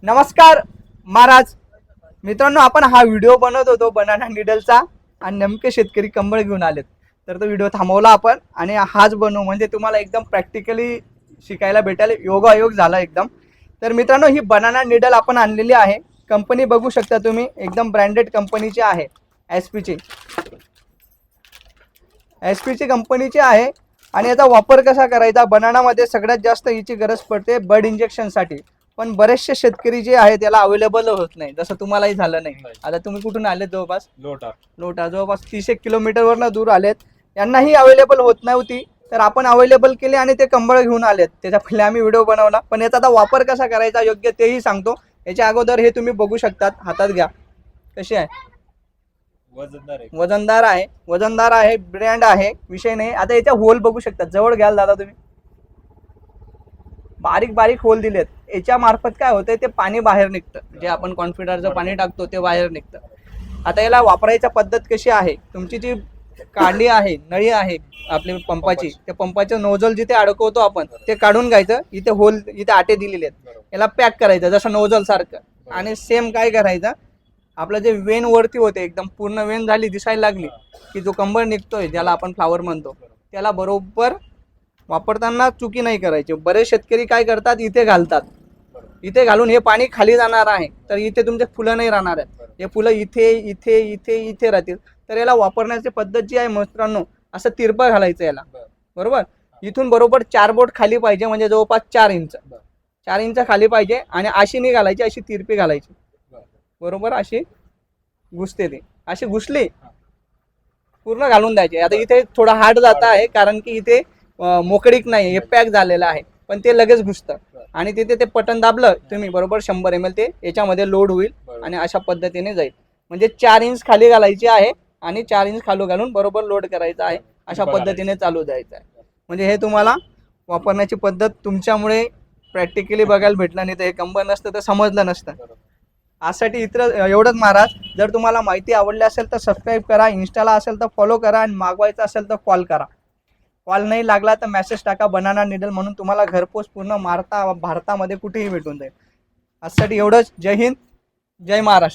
नमस्कार महाराज मित्रांनो, आपण हा व्हिडिओ बनवत होतो बनाना निडलचा आणि नेमके शेतकरी कंबळ घेऊन आलेत. तर तो व्हिडिओ थांबवला आपण आणि हाच बनवू म्हणजे तुम्हाला एकदम प्रॅक्टिकली शिकायला भेटायला योगायोग झाला एकदम. तर मित्रांनो, ही बनाना निडल आपण आणलेली आहे. कंपनी बघू शकता तुम्ही, एकदम ब्रँडेड कंपनीची आहे. एसपीची कंपनीची आहे. आणि याचा वापर कसा करायचा, बनानामध्ये सगळ्यात जास्त हिची गरज पडते बर्ड इंजेक्शनसाठी. पण बरेचसे शेतकरी जे आहे त्याला अवेलेबल होत नाही, जसं तुम्हालाही झालं नाही. आता तुम्ही कुठून आले? जवळपास लोटा जवळपास 30 किलोमीटरवरनं दूर आलेत. यांनाही अवेलेबल होत नव्हती, तर आपण अवेलेबल केले आणि ते कंबळ घेऊन आलेत. त्याच्या पहिले आम्ही व्हिडिओ बनवला, पण याचा आता वापर कसा करायचा योग्य तेही सांगतो. याच्या अगोदर हे तुम्ही बघू शकतात, हातात घ्या. कशी आहे? वजनदार आहे, ब्रँड आहे, विषय नाही. आता याच्या होल बघू शकता, जवळ घ्याल दादा तुम्ही. बारीक बारीक होल दिलेत. याच्या मार्फत काय होतंय, ते पाणी बाहेर निघतं. जे आपण कॉन्फिडरचं पाणी टाकतो ते बाहेर निघतं. आता याला वापरायची पद्धत कशी आहे, तुमची जी कांडी आहे, नळी आहे आपली पंपाची, त्या पंपाचं नोझल जिथे अडकवतो आपण ते काढून घ्यायचं. इथे होल, इथे आटे दिलेले आहेत, याला पॅक करायचं जसं नोझल सारखं. आणि सेम काय करायचं, आपलं जे वेन वरती होते, एकदम पूर्ण वेन झाली, दिसायला लागली की जो कंबळ निघतोय ज्याला आपण फ्लावर म्हणतो, त्याला बरोबर वापरताना चुकी नाही करायची. बरेच शेतकरी काय करतात, इथे घालतात. इथे घालून हे पाणी खाली जाणार आहे, तर इथे तुमचे फुलं नाही राहणार आहेत. हे फुलं इथे इथे इथे इथे राहतील. तर याला वापरण्याची पद्धत जी आहे मित्रांनो, असं तिरपं घालायचं याला. बरोबर, इथून बरोबर 4 बोट खाली पाहिजे, म्हणजे जवळपास 4 इंच खाली पाहिजे. आणि अशी नाही घालायची, अशी तिरपी घालायची. बरोबर, अशी घुसते ती. अशी घुसली पूर्ण घालून द्यायची. आता इथे थोडा हार्ड जात आहे, कारण की इथे मोकळीक नाही, हे पॅक झालेलं आहे, पण ते लगेच घुसतं. आणि तिथे ते बटन दाबलं तुम्ही, बरोबर 100 ml ते याच्यामध्ये लोड होईल आणि अशा पद्धतीने जाईल. म्हणजे 4 इंच खाली घालायची आहे आणि 4 इंच खाली घालून बरोबर लोड करायचा आहे. अशा पद्धतीने चालू द्यायचं आहे. म्हणजे हे तुम्हाला वापरण्याची पद्धत तुमच्यामुळे प्रॅक्टिकली बघायला भेटलं, नाही तर हे कंबळ नसतं तर समजलं नसतं. आजसाठी एवढंच महाराज. जर तुम्हाला माहिती आवडली असेल तर सबस्क्राईब करा, इंस्टाला असेल तर फॉलो करा, आणि मागवायचं असेल तर कॉल करा. कॉल नाही लागला तर मेसेज टाका बनाना निडल म्हणून, तुम्हाला घरपोच पूर्ण भारतामध्ये कुठेही भेटून जाईल. आजसाठी एवढंच. जय हिंद, जय महाराष्ट्र.